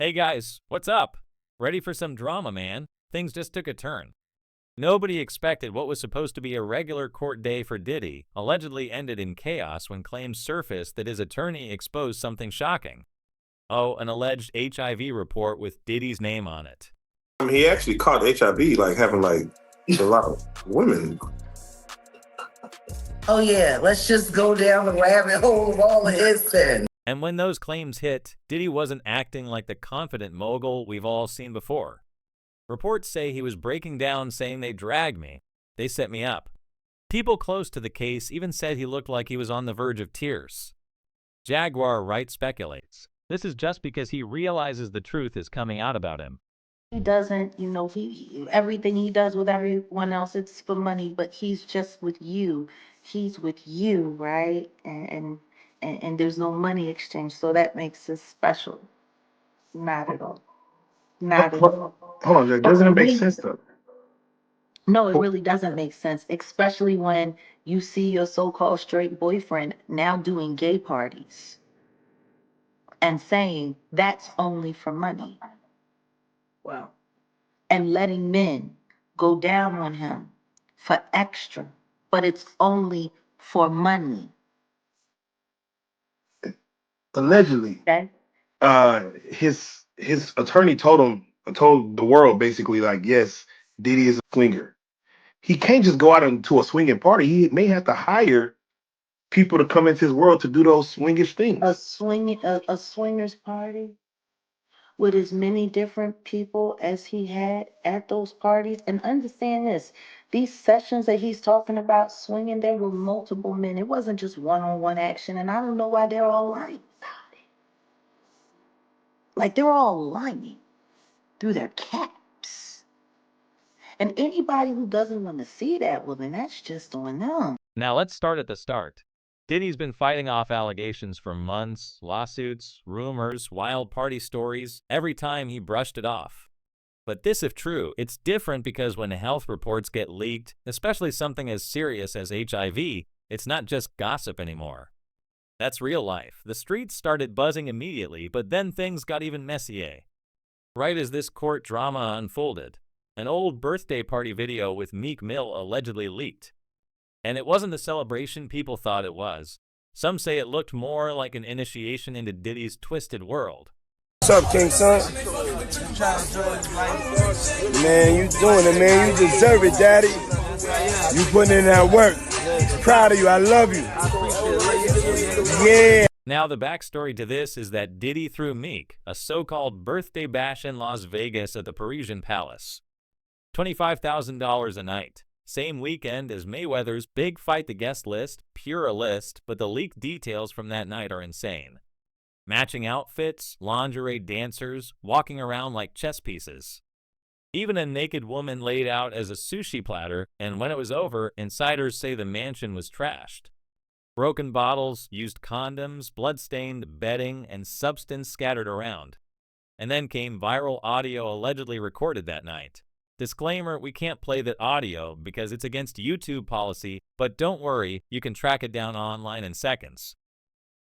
Hey guys, what's up? Ready for some drama, man? Things just took a turn. Nobody expected what was supposed to be a regular court day for Diddy allegedly ended in chaos when claims surfaced that his attorney exposed something shocking. Oh, an alleged HIV report with Diddy's name on it. I mean, he actually caught HIV, like having like a lot of women. Oh yeah, let's just go down the rabbit hole of all of his sin. And when those claims hit, Diddy wasn't acting like the confident mogul we've all seen before. Reports say he was breaking down, saying they dragged me. They set me up. People close to the case even said he looked like he was on the verge of tears. Jaguar Wright speculates. This is just because he realizes the truth is coming out about him. He doesn't, everything he does with everyone else, it's for money, but he's just with you. He's with you, right? And there's no money exchange, so that makes us special. Not at all. Not at all. Hold on, Jack. Doesn't it make sense though? No, it really doesn't make sense, especially when you see your so-called straight boyfriend now doing gay parties and saying that's only for money. Wow. And letting men go down on him for extra, but it's only for money. Allegedly, Okay? his attorney told the world basically like, yes, Diddy is a swinger. He can't just go out into a swinging party. He may have to hire people to come into his world to do those swingish things. A swingers party with as many different people as he had at those parties. And understand this, these sessions that he's talking about swinging, there were multiple men. It wasn't just one-on-one action. And I don't know why they're all lying about it. Like they're all lying through their caps. And anybody who doesn't want to see that, well, then that's just on them. Now let's start at the start. Diddy's been fighting off allegations for months, lawsuits, rumors, wild party stories, every time he brushed it off. But this, if true, it's different because when health reports get leaked, especially something as serious as HIV, it's not just gossip anymore. That's real life. The streets started buzzing immediately, but then things got even messier. Right as this court drama unfolded, an old birthday party video with Meek Mill allegedly leaked. And it wasn't the celebration people thought it was. Some say it looked more like an initiation into Diddy's twisted world. What's up, King Son? Man, you doing it, man. You deserve it, Daddy. You putting in that work. Proud of you. I love you. Yeah. Now, the backstory to this is that Diddy threw Meek a so-called birthday bash in Las Vegas at the Parisian Palace. $25,000 a night. Same weekend as Mayweather's big fight the guest list, pure a list, but the leaked details from that night are insane. Matching outfits, lingerie dancers, walking around like chess pieces. Even a naked woman laid out as a sushi platter, and when it was over, insiders say the mansion was trashed. Broken bottles, used condoms, blood-stained bedding, and substance scattered around. And then came viral audio allegedly recorded that night. Disclaimer, we can't play that audio because it's against YouTube policy, but don't worry, you can track it down online in seconds.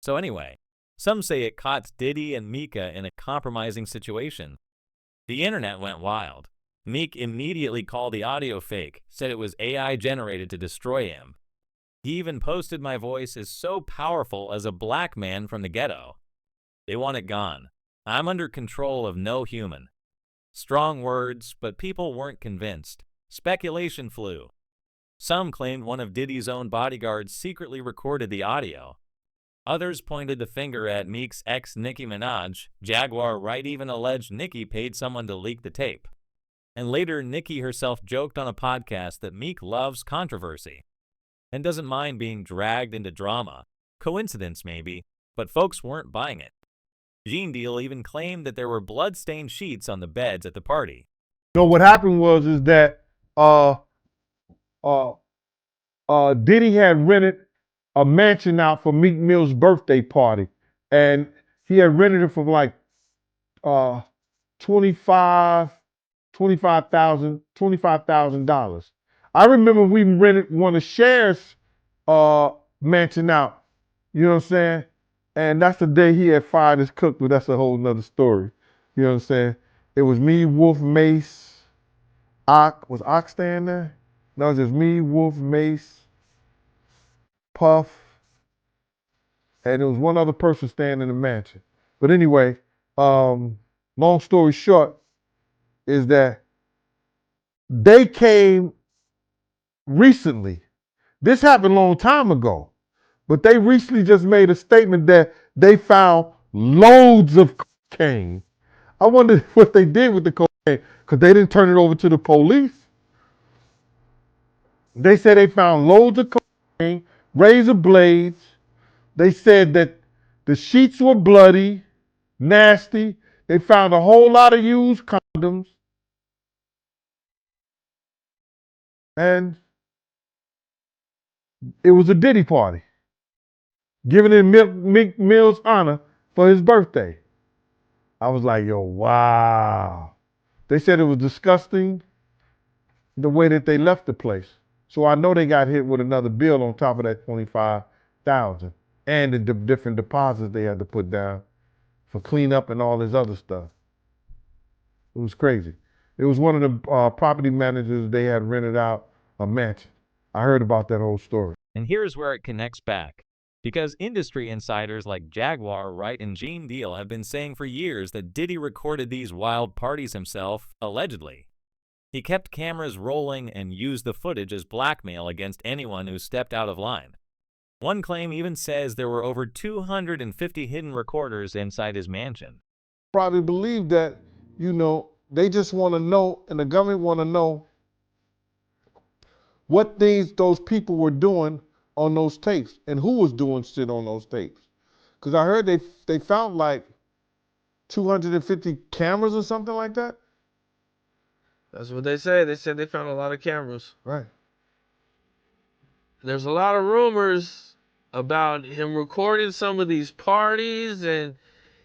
So anyway, some say it caught Diddy and Mika in a compromising situation. The internet went wild. Meek immediately called the audio fake, said it was AI generated to destroy him. He even posted my voice is so powerful as a black man from the ghetto. They want it gone. I'm under control of no human. Strong words, but people weren't convinced. Speculation flew. Some claimed one of Diddy's own bodyguards secretly recorded the audio. Others pointed the finger at Meek's ex Nicki Minaj. Jaguar Wright even alleged Nicki paid someone to leak the tape. And later, Nicki herself joked on a podcast that Meek loves controversy and doesn't mind being dragged into drama. Coincidence maybe, but folks weren't buying it. Gene Deal even claimed that there were blood-stained sheets on the beds at the party. No, what happened was is that Diddy had rented a mansion out for Meek Mill's birthday party, and he had rented it for like $25,000. I remember we rented one of Cher's mansion out. You know what I'm saying? And that's the day he had fired his cook, but that's a whole nother story. You know what I'm saying? It was me, Wolf, Mace, Ock. Was Ock staying there? No, it was just me, Wolf, Mace, Puff, and there was one other person staying in the mansion. But anyway, long story short is that they came recently. This happened a long time ago, but they recently just made a statement that they found loads of cocaine. I wonder what they did with the cocaine because they didn't turn it over to the police. They said they found loads of cocaine, razor blades. They said that the sheets were bloody, nasty. They found a whole lot of used condoms. And it was a Diddy party, giving in Meek Mill's honor for his birthday. I was like, yo, wow. They said it was disgusting the way that they left the place. So I know they got hit with another bill on top of that 25,000 and the different deposits they had to put down for cleanup and all this other stuff. It was crazy. It was one of the property managers they had rented out a mansion. I heard about that whole story. And here's where it connects back. Because industry insiders like Jaguar, Wright, and Gene Deal have been saying for years that Diddy recorded these wild parties himself, allegedly. He kept cameras rolling and used the footage as blackmail against anyone who stepped out of line. One claim even says there were over 250 hidden recorders inside his mansion. Probably believe that, they just want to know, and the government want to know what things those people were doing on those tapes and who was doing shit on those tapes. Because I heard they found like 250 cameras or something like that. That's what they say. They said they found a lot of cameras. Right. There's a lot of rumors about him recording some of these parties, and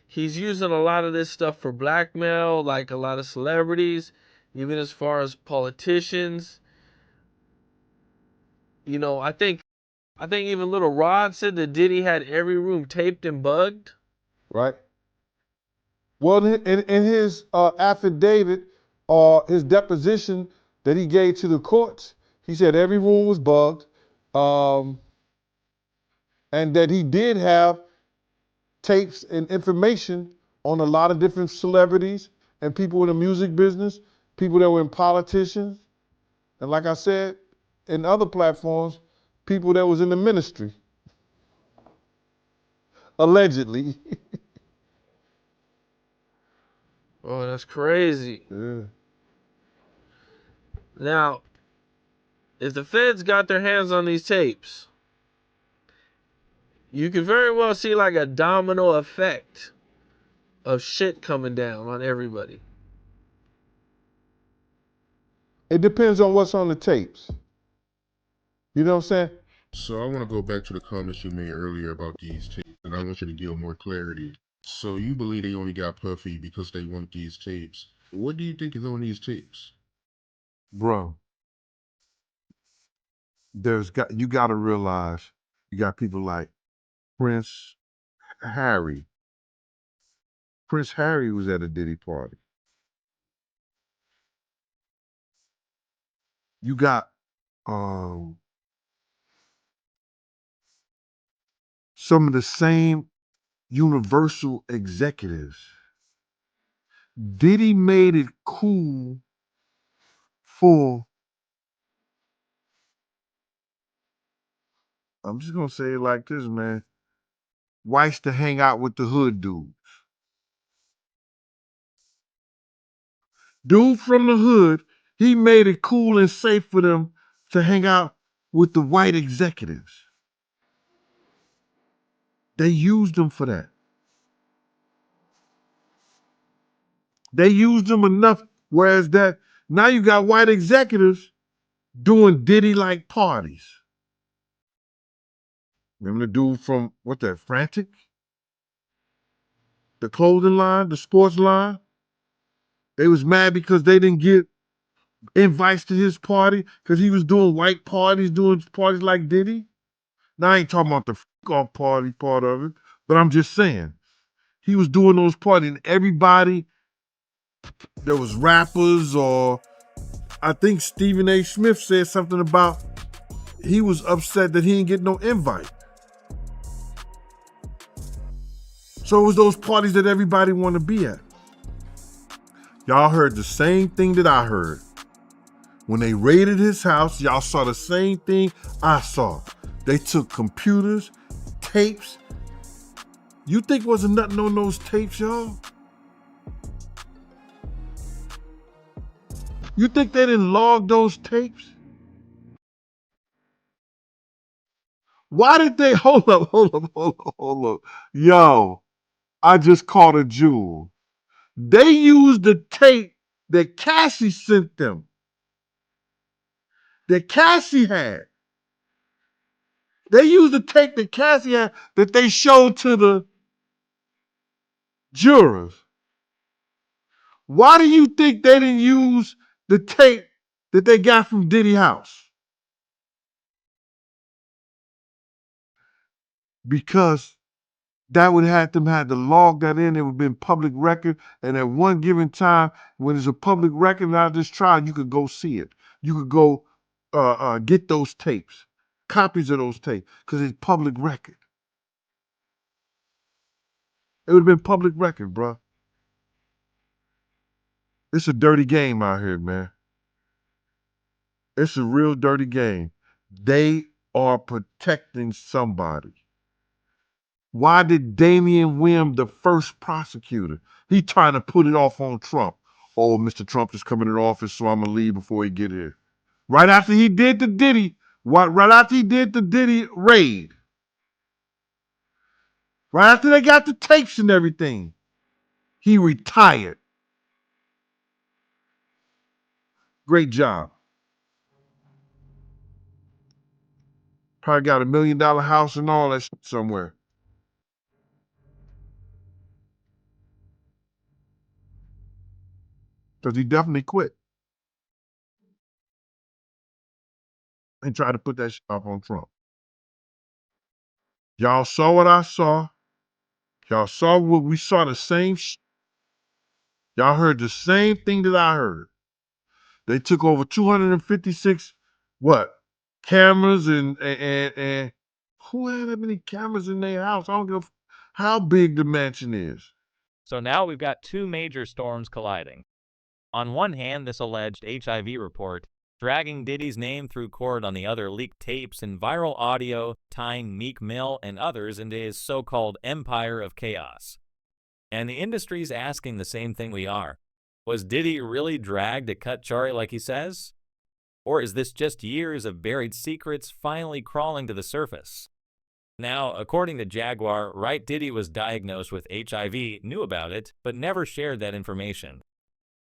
he's using a lot of this stuff for blackmail, like a lot of celebrities, even as far as politicians. I think even Little Rod said that Diddy had every room taped and bugged. Right. Well, in his affidavit or his deposition that he gave to the courts, he said every room was bugged, and that he did have tapes and information on a lot of different celebrities and people in the music business, people that were in politicians, and like I said, in other platforms, people that was in the ministry, allegedly. Oh, that's crazy. Yeah. Now, if the feds got their hands on these tapes, you could very well see like a domino effect of shit coming down on everybody. It depends on what's on the tapes. You know what I'm saying? So I want to go back to the comments you made earlier about these tapes, and I want you to give more clarity. So you believe they only got Puffy because they want these tapes. What do you think is on these tapes? Bro, you got to realize you got people like Prince Harry. Prince Harry was at a Diddy party. You got some of the same Universal executives. Diddy made it cool for, I'm just gonna say it like this, man, whites to hang out with the hood dudes. Dude from the hood, he made it cool and safe for them to hang out with the white executives. They used them for that. They used them enough, whereas that now you got white executives doing Diddy-like parties. Remember the dude from, Frantic? The clothing line, the sports line? They was mad because they didn't get invites to his party because he was doing white parties, doing parties like Diddy. Now I ain't talking about the off party part of it, but I'm just saying he was doing those parties and everybody there was rappers, or I think Stephen A. Smith said something about he was upset that he didn't get no invite. So it was those parties that everybody wanted to be at. Y'all heard the same thing that I heard. When they raided his house, y'all saw the same thing I saw. They took computers, tapes. You think wasn't nothing on those tapes, y'all? You think they didn't log those tapes? Why did they, hold up. Yo, I just caught a jewel. They used the tape that Cassie sent them, that Cassie had. They used the tape that Cassie had that they showed to the jurors. Why do you think they didn't use the tape that they got from Diddy house? Because that would have them had to log that in. It would have been public record. And at one given time, when it's a public record out of this trial, you could go see it. You could go get those tapes, copies of those tapes, because it's public record. It would have been public record, bro. It's a dirty game out here, man. It's a real dirty game. They are protecting somebody. Why did Damian Wim, the first prosecutor, he trying to put it off on Trump? Oh, Mr. Trump is coming in office, so I'm gonna leave before he get here. Right after he did the Diddy, right after he did the Diddy raid, right after they got the tapes and everything, he retired. Great job. Probably got $1 million house and all that shit somewhere. Because he definitely quit and tried to put that shit off on Trump. Y'all saw what I saw. Y'all saw what we saw, the same shit. Y'all heard the same thing that I heard. They took over 256 cameras and who had that many cameras in their house? I don't give how big the mansion is. So now we've got two major storms colliding. On one hand, this alleged HIV report, dragging Diddy's name through court. On the other, leaked tapes and viral audio tying Meek Mill and others into his so-called empire of chaos. And the industry's asking the same thing we are. Was Diddy really dragged to cut Chari like he says? Or is this just years of buried secrets finally crawling to the surface? Now, according to Jaguar, right, Diddy was diagnosed with HIV, knew about it, but never shared that information.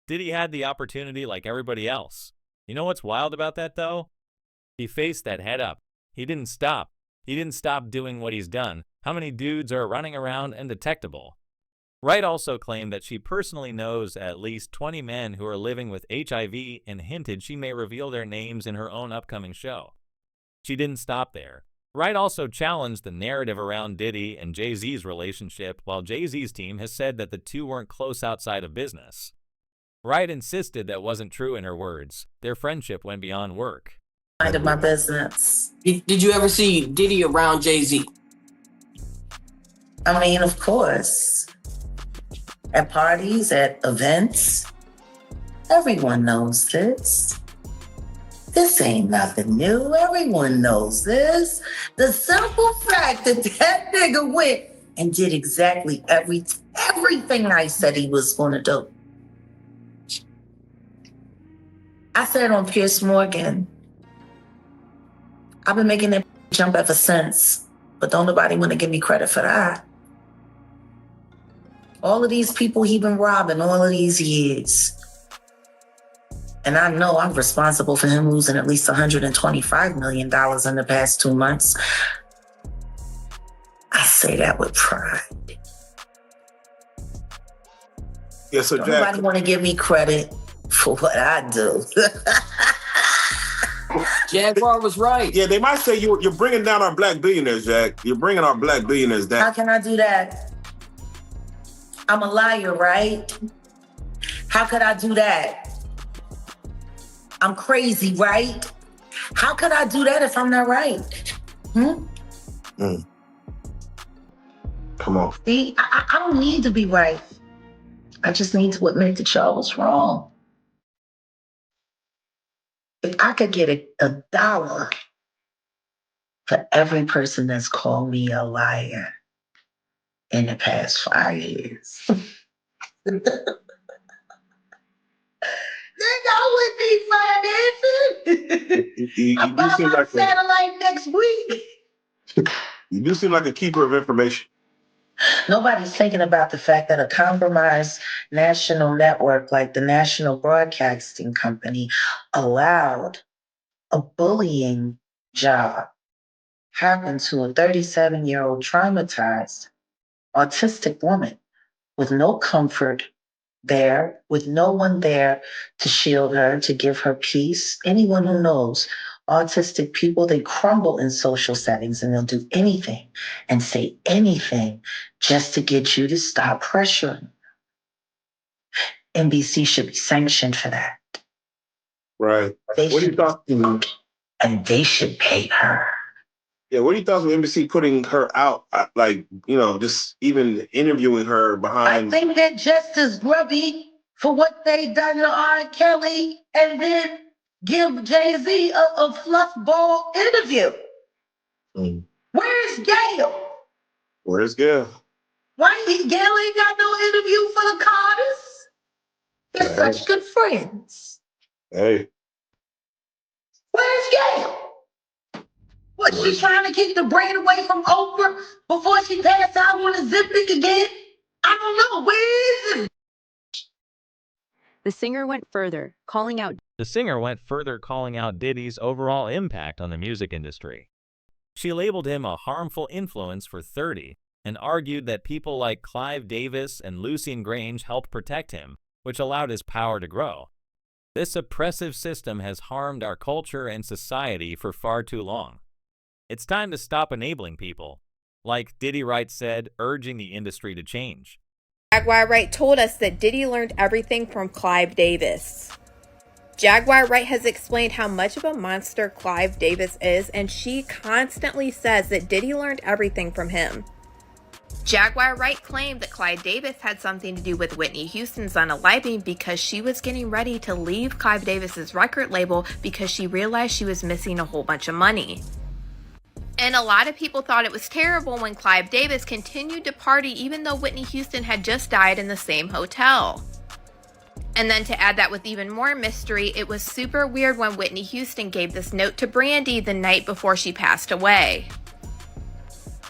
Diddy had the opportunity like everybody else. You know what's wild about that, though? He faced that head up. He didn't stop. He didn't stop doing what he's done. How many dudes are running around undetectable? Wright also claimed that she personally knows at least 20 men who are living with HIV and hinted she may reveal their names in her own upcoming show. She didn't stop there. Wright also challenged the narrative around Diddy and Jay-Z's relationship, while Jay-Z's team has said that the two weren't close outside of business. Wright insisted that wasn't true in her words. Their friendship went beyond work. Minded my business. Did you ever see Diddy around Jay-Z? I mean, of course. At parties, at events. Everyone knows this. This ain't nothing new. Everyone knows this. The simple fact that that nigga went and did exactly everything I said he was going to do. I said on Piers Morgan, I've been making that jump ever since, but don't nobody want to give me credit for that. All of these people he been robbing all of these years. And I know I'm responsible for him losing at least $125 million in the past 2 months. I say that with pride. Yeah, so Don't Jack, nobody want to give me credit for what I do. Jaguar was right. yeah, they might say you're bringing down our black billionaires, Jack. You're bringing our black billionaires How down. can I do that? I'm a liar, right? How could I do that? I'm crazy, right? How could I do that if I'm not right? Mm. Come on. See, I don't need to be right. I just need to admit that y'all was wrong. If I could get a dollar for every person that's called me a liar in the past 5 years, then I would be financing. I'm buying my satellite next week. You do seem like a keeper of information. Nobody's thinking about the fact that a compromised national network like the National Broadcasting Company allowed a bullying job happen to a 37-year-old traumatized autistic woman with no comfort there, with no one there to shield her, to give her peace. Anyone who knows autistic people, they crumble in social settings and they'll do anything and say anything just to get you to stop pressuring. NBC should be sanctioned for that. Right. What do you thought? And they should pay her. Yeah, what do you thought of NBC putting her out? Like, just even interviewing her behind. I think they're just as grubby for what they done to R. Kelly and then give Jay-Z a fluffball interview. Mm. Where's Gail? Where's Gail? Why Gail ain't got no interview for the Carters? They're such good friends. Hey. Where's Gail? What, she trying to keep the brain away from Oprah before she passed out on a Ozempic again? I don't know. Where is it? The singer went further, calling out Diddy's overall impact on the music industry. She labeled him a harmful influence for 30 and argued that people like Clive Davis and Lucian Grange helped protect him, which allowed his power to grow. This oppressive system has harmed our culture and society for far too long. It's time to stop enabling people, like Diddy Wright said, urging the industry to change. Jaguar Wright told us that Diddy learned everything from Clive Davis. Jaguar Wright has explained how much of a monster Clive Davis is, and she constantly says that Diddy learned everything from him. Jaguar Wright claimed that Clive Davis had something to do with Whitney Houston's unaliving because she was getting ready to leave Clive Davis's record label because she realized she was missing a whole bunch of money. And a lot of people thought it was terrible when Clive Davis continued to party even though Whitney Houston had just died in the same hotel. And then to add that with even more mystery, it was super weird when Whitney Houston gave this note to Brandy the night before she passed away.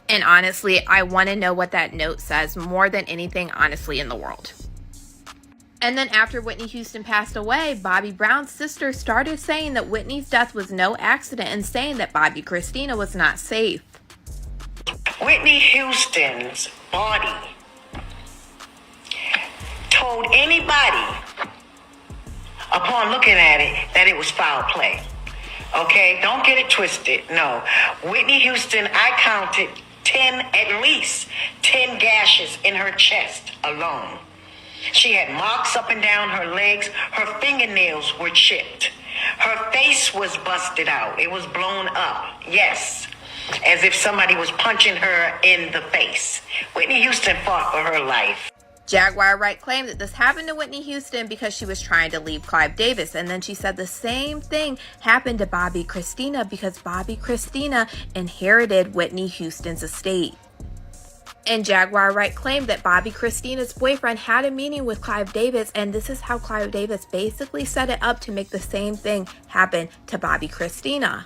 And honestly, I want to know what that note says more than anything honestly in the world. And then after Whitney Houston passed away, Bobby Brown's sister started saying that Whitney's death was no accident and saying that Bobby Christina was not safe. Whitney Houston's body told anybody upon looking at it that it was foul play. Okay, don't get it twisted. No, Whitney Houston, I counted at least 10 gashes in her chest alone. She had marks up and down her legs. Her fingernails were chipped. Her face was busted out. It was blown up. Yes, as if somebody was punching her in the face. Whitney Houston fought for her life. Jaguar Wright claimed that this happened to Whitney Houston because she was trying to leave Clive Davis. And then she said the same thing happened to Bobby Christina because Bobby Christina inherited Whitney Houston's estate. And Jaguar Wright claimed that Bobby Christina's boyfriend had a meeting with Clive Davis, and this is how Clive Davis basically set it up to make the same thing happen to Bobby Christina.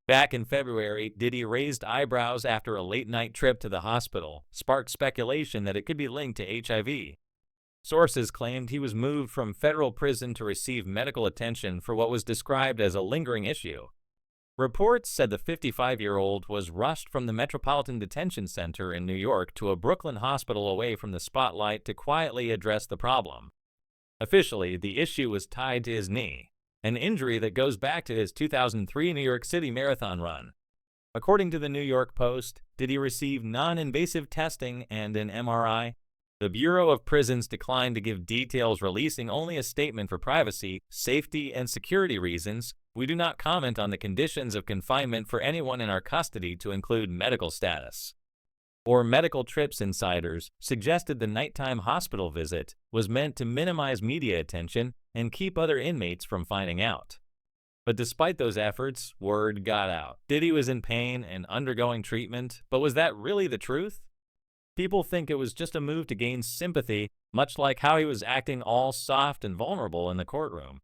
Back in February, Diddy raised eyebrows after a late-night trip to the hospital, sparked speculation that it could be linked to HIV. Sources claimed he was moved from federal prison to receive medical attention for what was described as a lingering issue. Reports said the 55-year-old was rushed from the Metropolitan Detention Center in New York to a Brooklyn hospital away from the spotlight to quietly address the problem. Officially, the issue was tied to his knee, an injury that goes back to his 2003 New York City marathon run. According to the New York Post, Diddy received non-invasive testing and an MRI. The Bureau of Prisons declined to give details, releasing only a statement for privacy, safety, and security reasons. We do not comment on the conditions of confinement for anyone in our custody, to include medical status or medical trips. Insiders suggested the nighttime hospital visit was meant to minimize media attention and keep other inmates from finding out. But despite those efforts, word got out. Diddy was in pain and undergoing treatment, but was that really the truth? People think it was just a move to gain sympathy, much like how he was acting all soft and vulnerable in the courtroom.